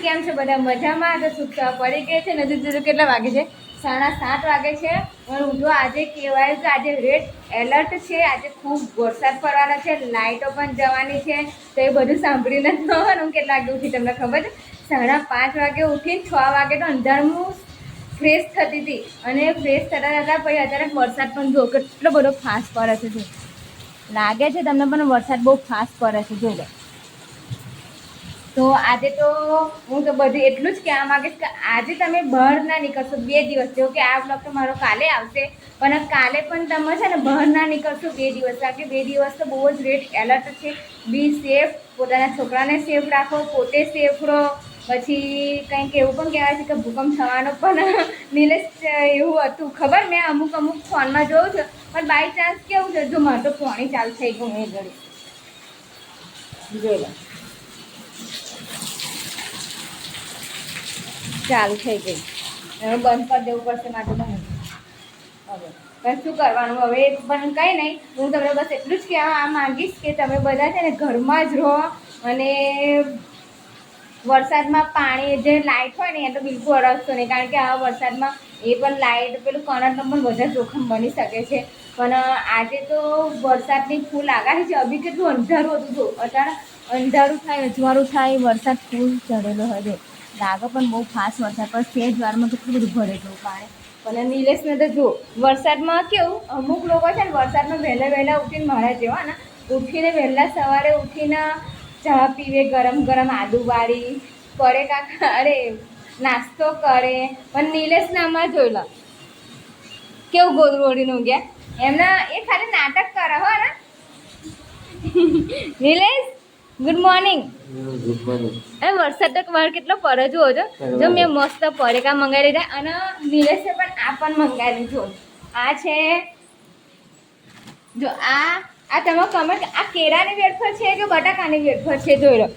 કેમ છો બધા મજામાં? તો સુતા પડી ગઈ છે. નજીક નજીક કેટલા વાગે છે? 7:30 વાગે છે. પણ હું તો આજે કહેવાય કે આજે રેડ એલર્ટ છે. આજે ખૂબ વરસાદ પડવાનો છે, લાઇટો પણ જવાની છે. તો એ બધું સાંભળીને હું કેટલા વાગે ઉઠી તમને ખબર છે? 5:30 વાગે ઉઠીને 6 વાગે તો અંધારું ફ્રેશ થતી હતી. અને ફ્રેશ થતા થતાં પછી અત્યારે વરસાદ પણ જો કેટલો બધો ફાસ્ટ પડે છે. લાગે છે તમને પણ વરસાદ બહુ ફાસ્ટ પડે છે. જો તો આજે તો હું તો બધી એટલું જ કહેવા માંગીશ કે આજે તમે બહાર ના નીકળશો 2 દિવસ. જો કે આ બ્લોગ તો મારો કાલે આવશે, પણ કાલે પણ તમે છે ને બહાર ના નીકળશો 2 દિવસ. કારણ કે 2 દિવસ તો બહુ જ રેડ એલર્ટ છે. બી સેફ, પોતાના છોકરાને સેફ રાખો, પોતે સેફ રહો. પછી કંઈક એવું પણ કહેવાય છે કે ભૂકંપ થવાનો પણ નિલેશ એવું હતું ખબર. મેં અમુક ફોનમાં જોયું છે, પણ બાય ચાન્સ કેવું છે જો મારે તો પાણી ચાલુ થઈ ગયું એ ઘડી જોઈ લો. ચાલુ થઈ ગઈ. હવે બંધ કરી દેવું પડશે માટે બને. હવે પણ શું કરવાનું હવે પણ કંઈ નહીં. હું તમને બસ એટલું જ કહેવા માંગીશ કે તમે બધા છે ને ઘરમાં જ રહો. અને વરસાદમાં પાણી જે લાઇટ હોય ને એ તો બિલકુલ અડકશો નહીં. કારણ કે આવા વરસાદમાં એ પણ લાઇટ પેલું કરંટનો પણ વધારે જોખમ બની શકે છે. પણ આજે તો વરસાદની ફૂલ આગાહી છે. અભી કેટલું અંધારું હતું. જો અત્યારે અંધારું થાય, અજવાળું થાય, વરસાદ ફૂલ ચડેલો હોય. લાગે પણ બહુ ફાસ્ટ વરસાદ પણ સેજ વારમાં કેટલું બધું ભરે ગયું પાણી. પણ નિલેશને તો જો વરસાદમાં કેવું અમુક લોકો છે ને વરસાદમાં વહેલા ઉઠીને મારા જેવા ને ઉઠીને વહેલા સવારે ઉઠીને ચા પીવે, ગરમ ગરમ આદુવાળી કરે કાકા અરે નાસ્તો કરે. પણ નિલેશને આમાં જોઈ લો કેવું ગોદરું ઓઢીને ઊંઘ્યા. એમના એ ખાલી નાટક કરે હો ને. Nilesh good morning. Good morning. વરસાદ તો બહાર કેટલો પડે જુઓ છો. જો મેં મસ્ત પરેકા મંગાવી લીધા અને નિલેશે પણ આ પણ મંગાવી લીધું. આ છે જો આ તમે કમેન્ટ આ કેળાની વેફર છે કે બટાકાની વેફર છે જોઈ લો.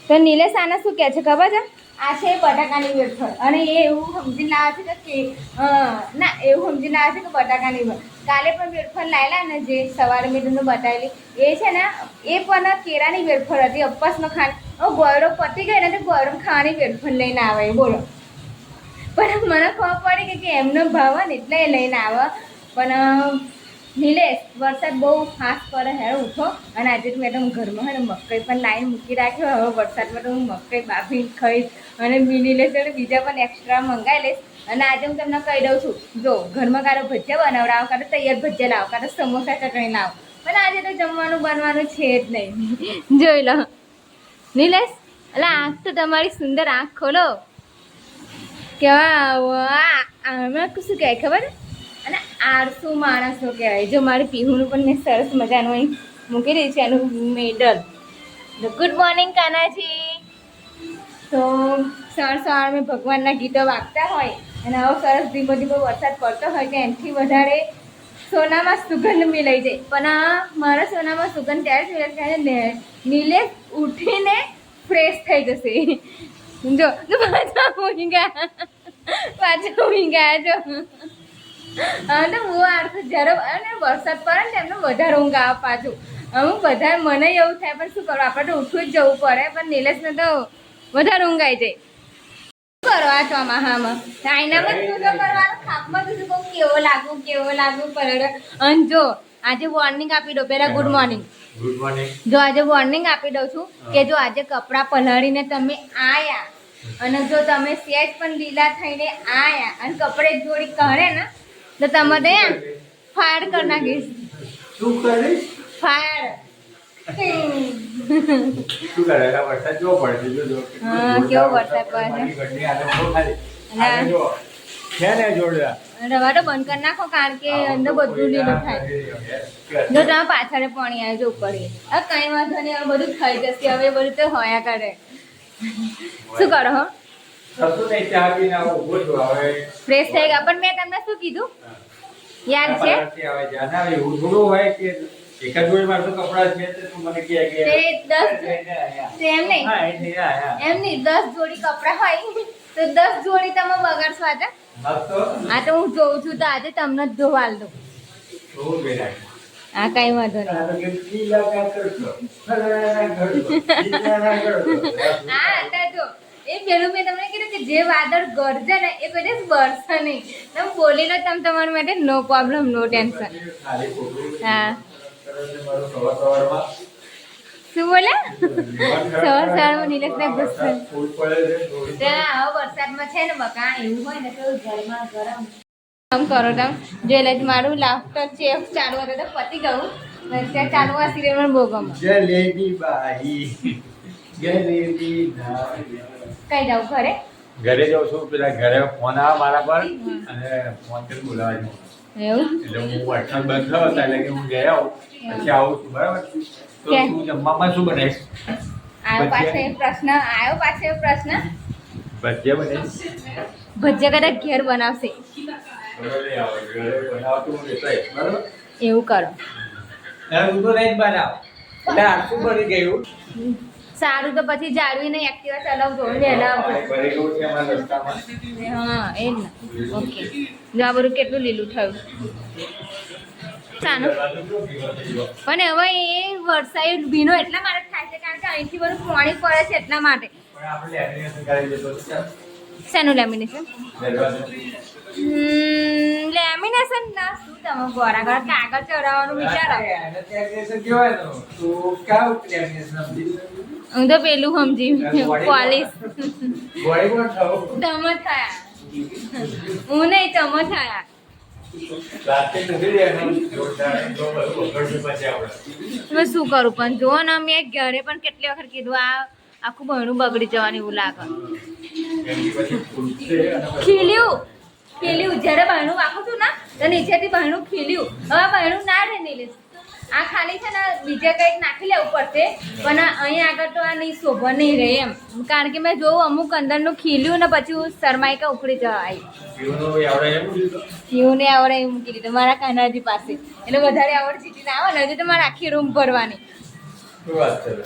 તો નિલેશ આને શું કહે છે ખબર છે? આ છે બટાકાની વેફર. અને એ એવું સમજીને લાવે છે કે ના એવું સમજીને લાવે છે કે બટાકાની વેફર. કાલે પણ વેફર લાવેલા ને જે સવારે મેં તમને બતાવેલી એ છે ને એ પણ કેળાની વેફર હતી. અપ્પાસમાં ખાવાની ગોયડો પતી ગઈ ને તો ગોયડો ખાવાની વેફર લઈને આવે બોલો. પણ મને ખબર પડી કે એમનો ભાવ ને એટલે એ લઈને આવે. પણ નિલેશ વરસાદ બહુ ફાસ્ટ પડે હે ઉઠો. અને આજે તો મેં તો ઘરમાં હોય ને મકાઈ પણ લાઈન મૂકી રાખ્યો. હવે વરસાદમાં તો હું મકાઈ બાફી ખાઈશ. અને નિલેશ બીજા પણ એક્સ્ટ્રા મંગાવી લઈશ. અને આજે હું તમને કહી દઉં છું જો ઘરમાં કારો ભજીયા બનાવડાવો, કારો તૈયાર ભજીયા લાવો, કારો સમોસા ચટણી લાવો. પણ આજે તો જમવાનું બનવાનું છે જ નહીં. જોઈ લો નિલેશ. એટલે આંખ તો તમારી સુંદર આંખ ખોલો. કેવા આમાં શું કહેવાય ખબર? અને આળસુ માણસો કહેવાય. જો મારી પીહુનું પણ મેં સરસ મજાનું અહીં મૂકી દઈ છે એનું મેડલ. Good morning Kanaji. તો સવાર મેં ભગવાનના ગીતો વાગતા હોય અને આવો સરસ ધીમો ધીમો વરસાદ પડતો હોય તો એનાથી વધારે સોનામાં સુગંધ મિલાઈ જાય. પણ મારા સોનામાં સુગંધ ત્યારે જ મિલાય ને નિલેશ ઉઠીને ફ્રેશ થઈ જશે. જો પાછા ઊંઘી ગયા જો. હા તો હું આડતું જ્યારે અને વરસાદ પડે ને એમને વધારે ઊંઘ આવે પાછું. અમુક વધારે મને એવું થાય પણ શું કરું આપણે તો ઉઠવું જ જવું પડે. પણ નિલેશને તો વધારે ઊંઘ આવી જાય. શું કરો આ ચોમાહામાં? આઈનામાં જ શું કરવાનું? ખાપમાં તો કહું કેવો લાગુ પડે. અને જો આજે વોર્નિંગ આપી દો પહેલાં ગુડ મોર્નિંગ. Good morning. જો આજે વોર્નિંગ આપી દઉં છું કે જો આજે કપડાં પલાળીને તમે આયા અને જો તમે સેજ પણ લીલા થઈને આયા અને કપડે જોડી કરે ને તો તમે તો ફાયર કરી નાખીશ. શું કરીશ? ફાયર. શું કરે? વરસાદ કેવો પડે છે જો. હા કેવો વરસાદ પડે છે. ઘરની હાલત બહુ ખાલી. આ જો છે ને જોરદાર. રવાડો બંધ કરી નાખો કારણ કે અંદર બધું લીલું થાય. જો તમે પાછળ પાણી આવે જો ઉપર હવે કઈ વાંધો નહીં. હવે બધું થઈ જશે. હવે બધું તો હોયા કરે. શું કરો હો? કશું નહીં, ચા પીને ઊભો છું હવે. ફ્રેશ થઈ ગયા. પણ મેં તમને શું કીધું યાદ છે? હવે જાને હવે એવું થોડું હોય કે એક જ જોડી મારતો કપડા છે તો તું મને કહે કે તે 10 એમ નહીં. હા એટલે એમ નહીં 10 જોડી કપડાં હોય તો 10 જોડી તમે બગાડશો આજે? આ તો હું જોઉં છું તો આજે તમને જ ધોવાલ દઉં. આ કઈ વાંધો નહીં. હા તો જો એ પેલું મેં તમને કીધું કે જે વાદળ ગરજે ને એ કોઈ દિવસ બરસે નહીં. તમે બોલી લો તમે તમારા માટે નો પ્રોબ્લેમ નો ટેન્શન. ખાલી ખોટું હા કરે છે મારું સવારમાં શું બોલ્યા? સવારમાં નિલેશને ગુસ્સે ફૂલ પડે છે થોડી. ત્યાં આવો વરસાદમાં છે ને બકા એવું હોય ને તો ઘરમાં ગરમ કામ કરો તમે જોઈ લેજો. મારું લાફ્ટર ચેફ ચાલુ હતું તો પતી ગયું. ત્યાં ચાલુ આ સિરિયલ બહુ ગમે. જલેબી બાઈ જલેબી બાઈ. કઈ જાઉં ઘરે? ઘરે જાઉં છું પેલા ઘરે ફોન આવે મારા પર અને ફોન કરી બોલાવા જાઉં. એવું એટલે હું વરસાદ બંધ થયો એટલે કે હું ગયા આવું પછી આવું છું બરાબર તો કે? તું જમવામાં શું બનાવીશ? આવ્યો પાછો એ પ્રશ્ન આવ્યો પાછો એ પ્રશ્ન. ભજીયા બનાવીશ. ભજીયા કદાચ ઘેર બનાવશે ઘરે લઈ આવો. ઘરે બનાવતું હું લેતો આવીશ. બરાબર એવું કરો. અને હું તો નહીં જ બનાવ એટલે આખું બની ગયું. સારું તો પછી જાળવીને એક્ટિવા ચલાવજો વહેલા આવજો. ભરી ગયું છે અમારા રસ્તામાં. હા એ જ ને. ઓકે જો આ બધું કેટલું લીલું થયું. સાનું પણ હવે એ વરસાદ ભીનો એટલા માટે થાય છે કારણ કે અહીંથી બધું પાણી પડે છે એટલા માટે. પણ આપણે લેમિનેશન કરાવી દેતો તો ચાલ. શેનું લેમિનેશન? દરવાજો. લેમિનેશન ના શું તમે ગોરા ગોરા કાગળ ચડાવવાનું વિચારો. એને લેમિનેશન કહેવાય ને. તું કાં લેમિનેશન સમજી? હું તો પેલું સમજી પોલીસ ગોળી કોણ થયું? તમ થયા હું નહીં તમ થયા. પ્લાસ્ટિક નથી લેવાનું. જોરદાર જો બધું વગરનું પછી આપણે. તમે શું કરું પણ જુઓ ને મેં ઘરે પણ કેટલી વખત કીધું આ આખું બહેણું બગડી જવાનું એવું લાગે. એમની પછી ફૂલશે અને પછી ખીલ્યું ખીલ્યું જ્યારે બહેણું વાગું છું ને તો નીચેથી બહેણું ખીલ્યું. હવે બહેણું ના રહે નીલેશ. આ ખાલી છે ને બીજે કંઈક નાખી લેવું પડશે પણ અહીં આગળ તો આ નહીં શોભા નહીં રહે એમ કારણ કે મેં જોઉં અમુક અંદરનું ખીલ્યું ને પછી હું શરમાઈ કે ઉખડી જવા આવી. પીવાનું આવડે એમ લીધું? ખીલુંને આવડે એ મૂકી દીધું મારા કાનાજી પાસે એટલે વધારે આવડ સીટી ના આવે ને હજુ તો મારે આખી રૂમ ભરવાની. શું વાત કરે?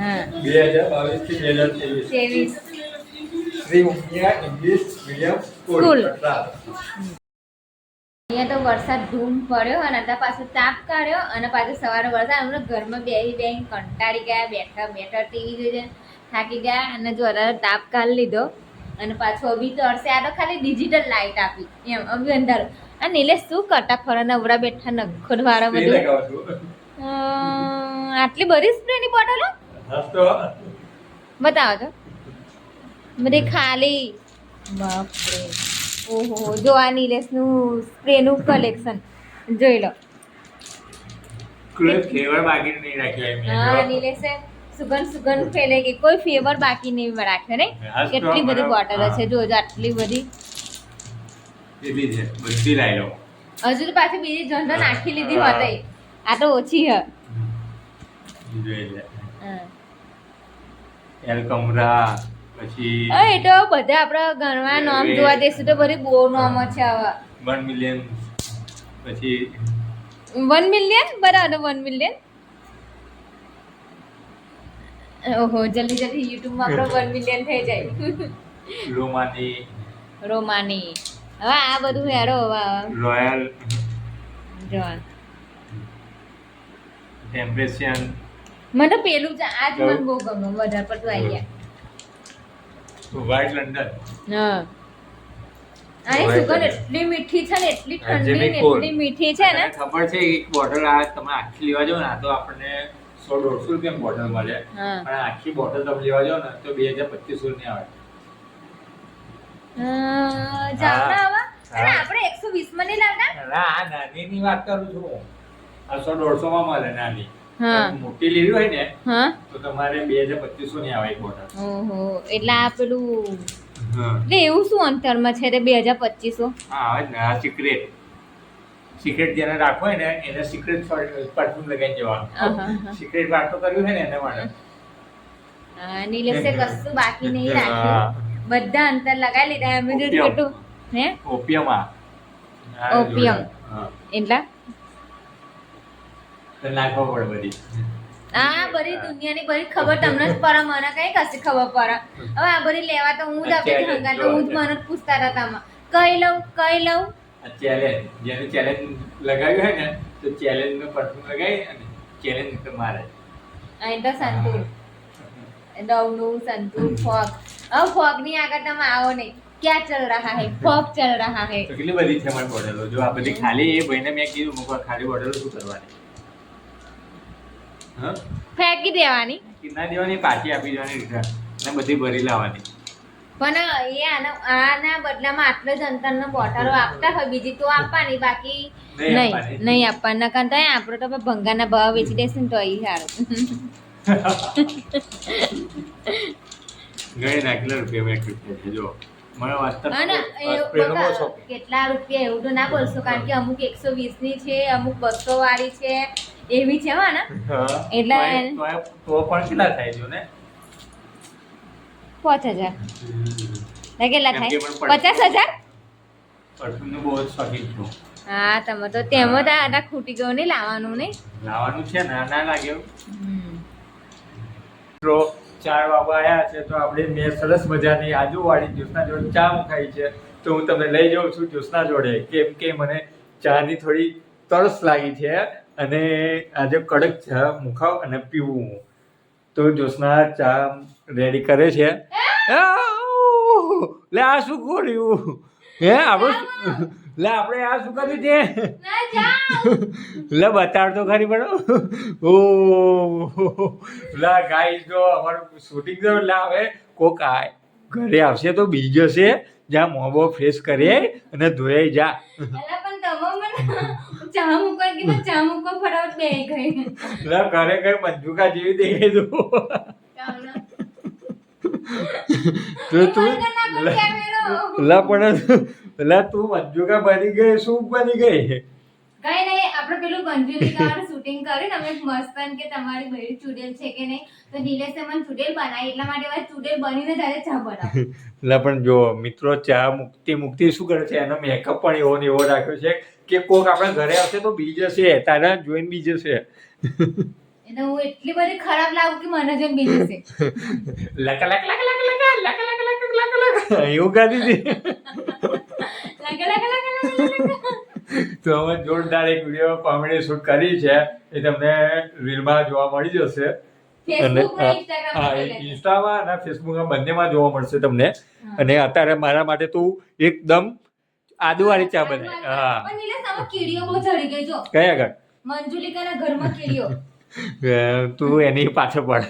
હા 2022 થી 2023 23 Shri Umiya English medium school. Patna. અહીંયા તો વરસાદ ધૂમ પડ્યો અને અત્યારે પાછો તાપ કાઢ્યો અને પાછું સવારે વરસાદ અમે ઘરમાં બેસી કંટાળી ગયા બેઠા બેઠા ટીવી જોઈએ થાકી ગયા અને જો અત્યારે તાપ કાઢી લીધો અને પાછું અભી તરસે આ તો ખાલી ડિજિટલ લાઇટ આપી એમ અભી અંધારું. આ નીલેશ શું કરતા ફરા નવરા બેઠા નખોડ વાળા સ્પ્રે બધું લગાવું છું. આટલી બધી સ્પ્રેની બોટલો હસતો. બતાવો તો બધી ખાલી. બાપરે ઓહો જો આ નિલેશનું સ્પ્રેનું કલેક્શન જોઈ લો. કોઈ ફ્લેવર બાકી નહીં રાખ્યો એમ. હા નિલેશે સુગંધ ફેલે ગઈ કોઈ ફ્લેવર બાકી નહીં રાખ્યો ને. હા, કેટલી બધી બરાબર. બોટલો છે જોજો આટલી બધી. એટલી છે બધી લાવી લો. હજુ તો પાછી બીજી જણ નાખી લીધી હોત આ તો ઓછી હ. જોઈ લે. હા. એલ કમરા પછી એ તો બધા આપણા ગણવા નામ જોવા જઈશું તો બધી બહુ નામો છે હવે. 1 મિલિયન પછી 1 મિલિયન બરાબર 1 મિલિયન. ઓહો જલ્દી યુટ્યુબમાં આપણો 1 મિલિયન થઈ જાય. રોમાની રોમાની હવે આ બધું હેરો હવે રોયલ જોન ટેમ્પરેચર મને તો પેલું જ આજ મને બહુ ગમે વધારે પડતું આવી ગયા. વ્હાઇટ લંડન હા આની સુગંધ એટલી મીઠી છે ને એટલી ઠંડી ને Cool. એટલી મીઠી છે ને. તને ખબર છે એક બોટલ આ તમે આખી લેવા જાઓ ને આ તો આપણને 100-150 રૂપિયા બોટલ મળે હા. પણ આખી બોટલ તમે લેવા જાઓ ને તો 2000-2500 ની આવે. જાવ ના આવા હા. અને આપણે 120 માં નહીં લાવતા. ના આ નાનીની વાત કરું છું આ 100-150 માં મળે નાની. હા. પણ મોટી લેવી હોય ને હા તો તમારે 2000-2500 ની આવે એક બોટલ. ઓહો એટલે આ પેલું હા એટલે એવું શું અંતરમાં છે તે 2000-2500. હા આવે જ ને આ સિક્રેટ જેને રાખવો હોય ને એને સિક્રેટ પરફ્યુમ લગાવી જવાનું. આહા. સિક્રેટ વાતો કરવી હોય ને એના માટે. હા નીલેશે કશું બાકી નહીં હા. રાખ્યું બધા અંતર લગાવી લીધા અમે જો ઓપિયમ. કેટલું હે ઓપિયમ આ ઓપિયમ. હા એટલા તો નાખવા પડે બધી. આ બધી દુનિયાની બધી ખબર તમને જ પડે મને કઈ કશી ખબર પડે. હવે આ બધી લેવા તો હું જ આપી હંગા તો હું જ મને જ પૂછતા હતા તમે કઈ લઉં આ ચેલેન્જ જેને ચેલેન્જ લગાવ્યું હોય ને તો ચેલેન્જ નું પરફ્યુમ લગાવી અને ચેલેન્જ તો મારે. અહીં તો સંતુર ડવનું સંતુર ફોગ अब फॉगनी આગળ તમે આવો નહીં, क्या चल रहा है, फॉग चल रहा है। તો કેટલી બધી છે મારી બોટલો, જો આ બધી ખાલી, એ ભાઈને મેં કીધું મૂકવા, ખાલી બોટલો શું કરવાની? હા, ફેંકી દેવાની, ના દેવાની, પાછી આપી દેવાની રિટર્ન, અને બધી ભરી લાવવાની. પણ એ આના બદલામાં આટલો જ અંતરનો બોટલો આપતા હોય, બીજી તો આપવાની, બાકી નહીં આપવાના. કારણ કે આપણે તો ભંગારના ભાવ વેચી દેશે ને તો એ સારું. ગઈ ના કેટલા રૂપિયા મેં કીધું છે, જો મને વાસ્તવ અને કેટલા રૂપિયા એવું તો ના બોલશો, કારણ કે અમુક 120 ની છે, અમુક 200 વાળી છે, એવી છે હો ને. એટલે તો પણ કેટલા થાય જો ને 5000 કેટલા થાય? 50,000. પરફ્યુમનું બહુ જ શોખીન છું. હા, તમે તો તેમાં તો આટા ખૂટી ગયો નહીં, લાવવાનું નહીં, લાવવાનું છે, ના લાગે એવું. મિત્રો 4 વાગવા આવ્યા છે, તો આપણે મેં સરસ મજાની આજુવાળી જ્યોત્સના જોડે ચા મુકાઈ છે, તો હું તમને લઈ જાઉં છું જ્યોત્સના જોડે, કેમ કે મને ચાની થોડી તરસ લાગી છે અને આજે કડક ચા મુકાવ અને પીવું. તો જ્યોત્સના ચા રેડી કરે છે. લે આ શું કર્યું? હે આપણે લે આપણે આ શું કર્યું છે? લે બતાડ તો ખરી પડો. ઓ લા ગાઈસ, જો અમારું શૂટિંગ જો લા હવે કોક આય ઘરે આવશે તો બી જશે, જ્યાં મોબો ફ્રેશ કરે અને ધોઈ જા. અલા પણ તમે મને ચા મૂકવા કીધું, ચા મૂકવા ફટાફટ બેહી ગઈ. લા ઘરે કઈ મંજુકા જેવી દેખાય તું. તો તું લા પણ લા તું મંજુકા બની ગઈ, શું બની ગઈ? કઈ નહીં, આપણે પેલું મંજુલિકાવાળું શૂટિંગ કર્યું ને, અમે મસ્તન કે તમારી બહેરી ચૂડેલ છે કે નહીં, તો નિલેશે મને ચૂડેલ બનાવી, એટલા માટે હવે ચૂડેલ બનીને ત્યારે ચા બનાવ. લા પણ જો મિત્રો, ચા મુકતી શું કરે છે, એનો મેકઅપ પણ એવો ને એવો રાખ્યો છે કે કોક આપણા ઘરે આવશે તો બી જશે, તારા જોઈને બી જશે. એટલે હું એટલી બધી ખરાબ લાગુ કે મને જેમ બીજું છે. લક લક લક લક લક લક લક લક લક એવું કરી દીધી. તો અમે જોરદાર એક વિડીયો કોમેડી શૂટ કરી છે, એ તમને રીલમાં જોવા મળી જશે, અને ઇન્સ્ટામાં અને ફેસબુકમાં બંનેમાં જોવા મળશે તમને. અને અત્યારે મારા માટે તું એકદમ આદુવાળી ચા બનાવી. હા, પણ નીલેશ આમાં કીડીઓ બહુ ચડી ગઈ જો. કઈ આગળ? મંજુલિકાના ઘરમાં કીડીઓ. તું એની પાછળ પડ,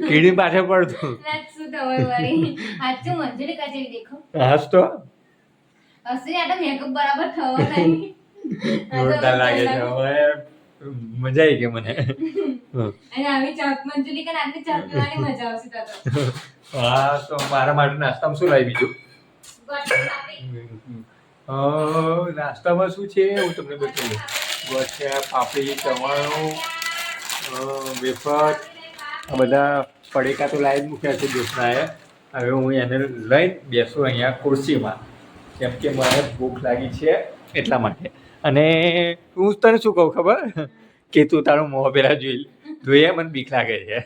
કીડી પાછળ પડ તું. શું થવાય વાળી? સાચું મંજુલિકા જેવી દેખો. હાસ તો હસી આ તો મેકઅપ બરાબર થવા નહીં. જોરદાર લાગે છે. હવે મજા આવી ગઈ મને. અને આવી ચા મંજુલિકા આટલી ચા પીવાની મજા આવશે તો. હા, તો મારા માટે નાસ્તામાં શું લાવી બીજું? નાસ્તામાં શું છે હું તમને બતાવું. ગોઠિયા, પાપડી, ચવાણું, વેફર, આ બધા પડીકા તો લાવી જ મૂક્યા છે દોસ્તાએ. હવે હું એને લઈને બેસું અહીંયા ખુરશીમાં, કેમ કે મને ભૂખ લાગી છે એટલા માટે. અને હું તને શું કહું ખબર કે તું તારું મોં પેલા જોઈએ મને બીક લાગે છે.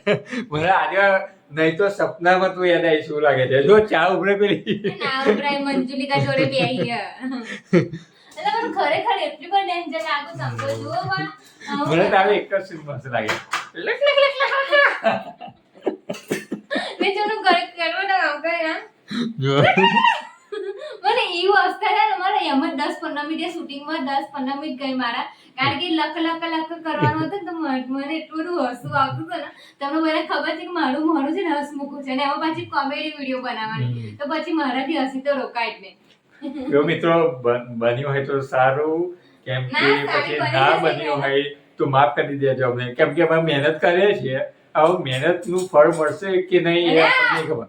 મને આજે નહીં તો સપનામાં તું યાદ આવી શું લાગે છે. જો ચા ઉભરે પેલી મંજુલિકા જોડે બેહી ખરેખર એટલી પણ ડેન્જર લાગુ સમજો જુઓ. મને તારે એક જ સીન મસ્ત લાગે. મેં જોનું ઘરે કરવા ના આવતા યાર. મને ઈ અવસ્થા ને મારે એમ જ 10-15 મિનિટ શૂટિંગમાં 10-15 મિનિટ ગઈ મારા, કારણ કે લક કરવાનું હતું ને, તો મને એટલું બધું હસવું આવતું હતું ને. તમને મને ખબર છે કે મારું મોઢું છે ને હસમુખું છે, અને એમાં પાછી કોમેડી વિડીયો બનાવવાની, તો પછી મારાથી હસી તો રોકાય જ નહીં. જો મિત્રો, બન્યું હોય તો સારું, કેમ કે પછી ના બન્યું હોય તો માફ કરી દેજો અમને, કેમ કે અમે મહેનત કરીએ છીએ. આવું મહેનતનું ફળ મળશે કે નહીં એ આપણને ખબર.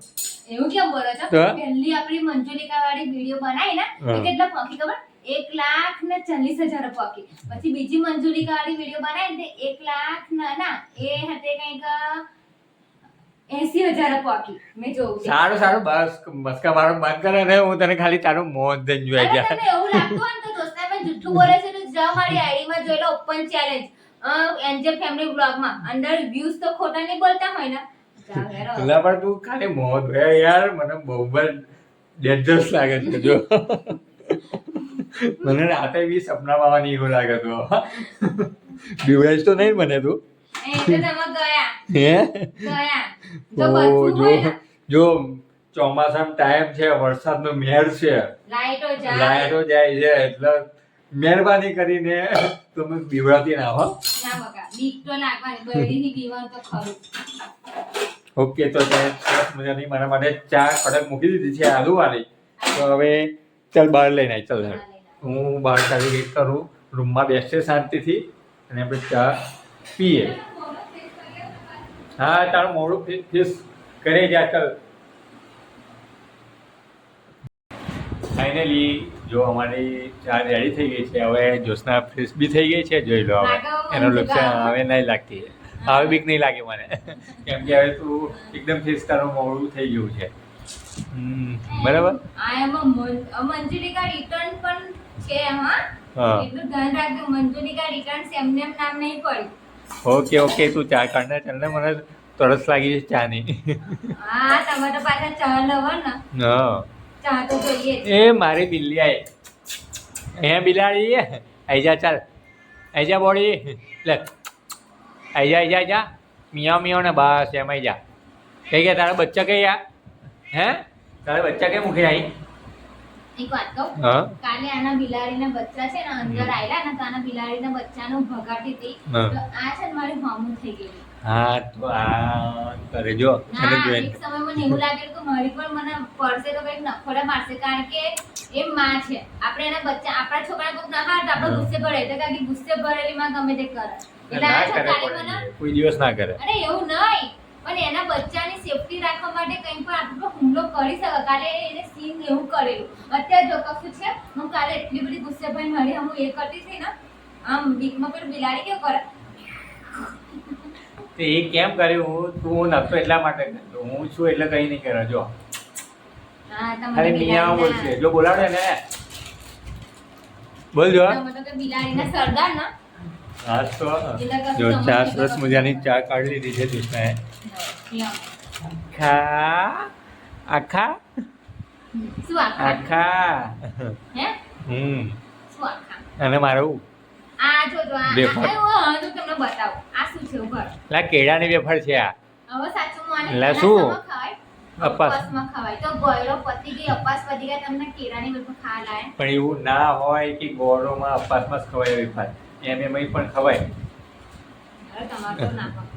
એવું કેમ બોલો છો? પહેલી આપણી મંજુલિકા વાળી વિડીયો બનાવી ને, તો કેટલા પહોંચી ખબર? 1,40,000 પહોંચી. પછી બીજી મંજુલિકા વાળી વિડીયો બનાવી ને 1,00,000 ના એ હતી કંઈક 80,000 પહોંચી. મેં જોઉં સારું બસ મસ્કા મારો બંધ કરે ને, હું તને ખાલી તારું મોં દઈને જોઈ જા. તમને એવું લાગતું હોય ને તો દોસ્તા મેં જુઠ્ઠું બોલે છે તો જા મારી આઈડી માં જોઈ લો, ઓપન ચેલેન્જ એન્જલ ફેમિલી બ્લોગમાં. અંદર વ્યૂઝ તો ખોટા નહીં બોલતા હોય ને. પેલા પણ તું ખાલી મોં ધોયા યાર, મને બહુ જ ડેન્જરસ લાગે છે. જો મને રાતે બી સપના આવવાની એવું લાગે તો બીવડાઈશ તો નહીં મને તું? એ તો તમે ગયા હે ગયા તો જો જો ચોમાસાનો ટાઈમ છે, વરસાદનો મેર છે, લાઈટો જાય લાઈટો જાય છે, એટલે મહેરબાની કરીને તમે બીવડાતી ના હો. ના બકા બીક તો લાગવાની બૈરીની દીવાન તો ખરું. ઓકે, તો તે સરસ મજાની મારા માટે ચા કડક મૂકી દીધી છે આલુવાળી. તો હવે ચાલ બહાર લઈને આવી, ચાલ હું બહાર ચાલી વેઇટ કરું, રૂમમાં બેસશે શાંતિથી અને આપણે ચા પીએ. હા, તારું મોડું ફિસ કરી જા. ચાલ ફાઇનલી જો અમારી ચા રેડી થઈ ગઈ છે. હવે જ્યોત્સના ફ્રેશ બી થઈ ગઈ છે, જોઈ લો. હવે એનો લુક હવે નહીં લાગતી, હવે બીક નહીં લાગે મને, કેમ કે હવે તું એકદમ ફ્રેશ, તારું મોડું થઈ ગયું છે. બરાબર. મંજુલિકા રિટર્ન પણ છે. હા, હા, એટલું ધ્યાન રાખજો. મંજુલિકા રિટર્ન એમને એમ નામ નહીં પડ્યું. ઓકે ઓકે, તું ચા કાઢને, ચાલ ને, મને તરસ લાગી છે ચાની. હા, તમે તો પાછા ચા લવર ને. હા, ચા તો જોઈએ જ. એ મારી બિલ્લી આઈ, અહીંયા બિલાડી આઈ જા, ચાલ આઈ જા બોડી, લે આઈ જા મિયાવ મિયાવ ને, બસ એમ આઈ જા. કઈ ગયા તારા બચ્ચા? કઈ હે તારા બચ્ચા કેમ મૂકી આવી? એક વાત કહું, હા, કાલે આના બિલાડીના બચ્ચા છે ને અંદર આયલા ને, તો આના બિલાડીના બચ્ચાનું ભગાડી હતી. હા. તો આ છે ને મારી મામું થઈ ગઈ. હા, તો આ કરે જો હા, તને જોઈને. એક સમય મને એવું લાગેલું કે મારી પણ મને પડશે તો કંઈક નખોડા મારશે, કારણ કે એ માં છે. આપણે એના બચ્ચા, આપણા છોકરા કોક ના હાથ આપણે ગુસ્સે ભરે, તો કારણ કે ગુસ્સે ભરેલી માં ગમે તે કરે. એટલે ના આ છે કરે, કાલે મને, પણ કોઈ દિવસ ના કરે. અરે એવું નહીં, પણ એના બચ્ચાની સેફટી રાખવા માટે કંઈ પણ આપણો હુમલો કરી શકે. કાલે એને સીન એવું કરેલું. અત્યારે જો કશું છે, હું કાલે એટલી બધી ગુસ્સે ભરી મારી હું એ કરતી હતી ને, આમ બીકમાં પેલું બિલાડી કેવું કરે. તો એ કેમ કર્યું? તું નતો એટલા માટે કરતો, હું છું એટલે કઈ નહીં કરે. જો હા, ખાલી મિયાવ બોલશે, જો બોલાવડે ને બોલ. જો બિલાડીના સરદાર ના હા, તો જો ચા સરસ મજાની ચા કાઢી લીધી છે દુસરાએ. આખા આખા શું આખા આખા હે હમ શું આખા અને મારું આ જો જો આ વેફર. હું તમને બતાવું આ શું છે ઉપર. લા કેળાની વેફર છે આ. હવે સાચું મને લા શું? ખવાય અપાસ. અપાસમાં ખવાય તો ગોયરો પતી ગઈ, અપાસ પતી ગયા, તમને કેળાની વેફર ખાવા લાય. પણ એવું ના હોય કે ગોળોમાં અપાસમાં જ ખવાય વેફર, એમ એમ પણ ખવાય. અરે તમારે તો ના ખવાય.